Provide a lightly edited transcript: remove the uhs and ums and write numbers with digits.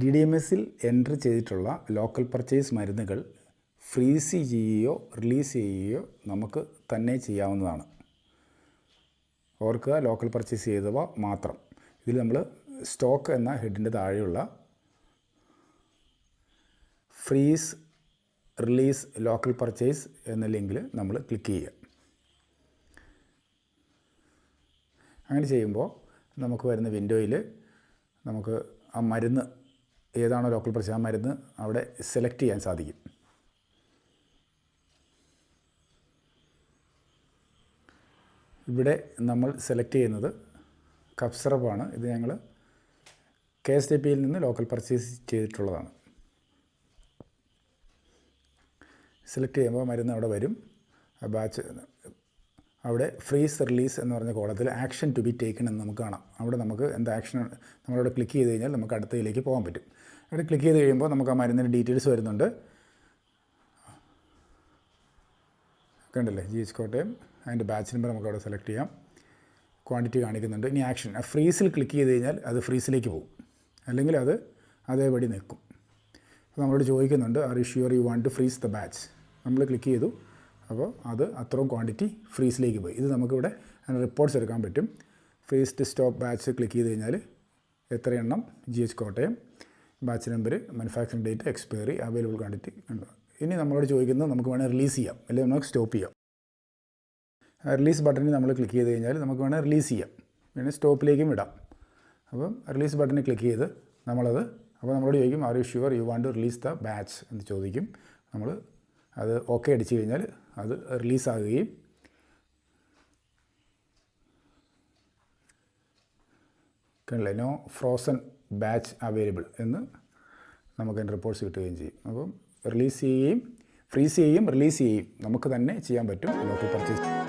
DDMS-ൽ entry ചെയ്തിട്ടുള്ള local purchase മരുന്നുകൾ freeze ചെയ്യുകയോ റിലീസ് ചെയ്യുകയോ നമുക്ക് തന്നെ ചെയ്യാവുന്നതാണ്. ഓർക്കുക, ലോക്കൽ പർച്ചേസ് ചെയ്തവ മാത്രം. ഇതിൽ നമ്മൾ സ്റ്റോക്ക് എന്ന ഹെഡിൻ്റെ താഴെയുള്ള ഫ്രീസ് റിലീസ് ലോക്കൽ പർച്ചേസ് എന്ന ലിങ്കിൽ നമ്മൾ ക്ലിക്ക് ചെയ്യുക. അങ്ങനെ ചെയ്യുമ്പോൾ നമുക്ക് വരുന്ന വിൻഡോയിൽ നമുക്ക് ആ മരുന്ന് ഏതാണോ ലോക്കൽ പർച്ചേസ്, ആ മരുന്ന് അവിടെ സെലക്ട് ചെയ്യാൻ സാധിക്കും. ഇവിടെ നമ്മൾ സെലക്ട് ചെയ്യുന്നത് കഫ് സിറപ്പാണ്. ഇത് ഞങ്ങൾ KSTPയിൽ നിന്ന് ലോക്കൽ പർച്ചേസ് ചെയ്തിട്ടുള്ളതാണ്. സെലക്ട് ചെയ്യുമ്പോൾ മരുന്ന് അവിടെ വരും. ആ ബാച്ച് അവിടെ ഫ്രീസ് റിലീസ് എന്ന് പറഞ്ഞ കോളത്തിൽ ആക്ഷൻ ടു ബി ടേക്കൺ എന്ന് നമുക്ക് കാണാം. അവിടെ നമുക്ക് എന്ത് ആക്ഷൻ നമ്മളവിടെ ക്ലിക്ക് ചെയ്ത് കഴിഞ്ഞാൽ നമുക്ക് അടുത്തതിലേക്ക് പോകാൻ പറ്റും. അവിടെ ക്ലിക്ക് ചെയ്ത് കഴിയുമ്പോൾ നമുക്ക് ആ മരുന്നിൻ്റെ ഡീറ്റെയിൽസ് വരുന്നുണ്ട്. കണ്ടില്ലേ, GH കോട്ടയം, അതിൻ്റെ ബാച്ച് നമ്പർ നമുക്ക് അവിടെ സെലക്ട് ചെയ്യാം. ക്വാണ്ടിറ്റി കാണിക്കുന്നുണ്ട്. ഇനി ആക്ഷൻ, ആ ഫ്രീസിൽ ക്ലിക്ക് ചെയ്ത് കഴിഞ്ഞാൽ അത് ഫ്രീസിലേക്ക് പോകും, അല്ലെങ്കിൽ അത് അതേപടി നിൽക്കും. അപ്പോൾ നമ്മളോട് ചോദിക്കുന്നുണ്ട്, are you sure you want to freeze the batch. നമ്മൾ ക്ലിക്ക് ചെയ്തു, അപ്പോൾ അത് അത്രയും ക്വാണ്ടിറ്റി ഫ്രീസിലേക്ക് പോയി. ഇത് നമുക്കിവിടെ റിപ്പോർട്ട്സ് എടുക്കാൻ പറ്റും. Freeze to stop batch click ചെയ്ത് കഴിഞ്ഞാൽ എത്ര എണ്ണം, GH Kottayam, batch number, manufacturing date, expiry, available quantity ഉണ്ട്. ഇനി നമ്മളോട് ചോദിക്കുന്നത് നമുക്ക് വേണമെങ്കിൽ റിലീസ് ചെയ്യാം, അല്ലെങ്കിൽ നമുക്ക് സ്റ്റോപ്പ് ചെയ്യാം. റിലീസ് ബട്ടണിൽ നമ്മൾ ക്ലിക്ക് ചെയ്ത് കഴിഞ്ഞാൽ നമുക്ക് വേണമെങ്കിൽ റിലീസ് ചെയ്യാം, പിന്നെ സ്റ്റോപ്പിലേക്കും വിടാം. അപ്പം റിലീസ് ബട്ടണിൽ ക്ലിക്ക് ചെയ്ത് നമ്മളത്, അപ്പോൾ നമ്മളോട് ചോദിക്കും are you sure you want to release the batch എന്ന് ചോദിക്കും. നമ്മൾ അത് ഓക്കെ അടിച്ചു കഴിഞ്ഞാൽ അത് റിലീസാകുകയും കണ്ടില്ലേ, നോ ഫ്രോസൺ ബാച്ച് അവൈലബിൾ എന്ന് നമുക്കതിൻ്റെ റിപ്പോർട്ട്സ് കിട്ടുകയും ചെയ്യും. അപ്പം റിലീസ് ചെയ്യുകയും ഫ്രീസ് ചെയ്യുകയും റിലീസ് ചെയ്യുകയും നമുക്ക് തന്നെ ചെയ്യാൻ പറ്റും ലോക്കൽ പർച്ചേസ്.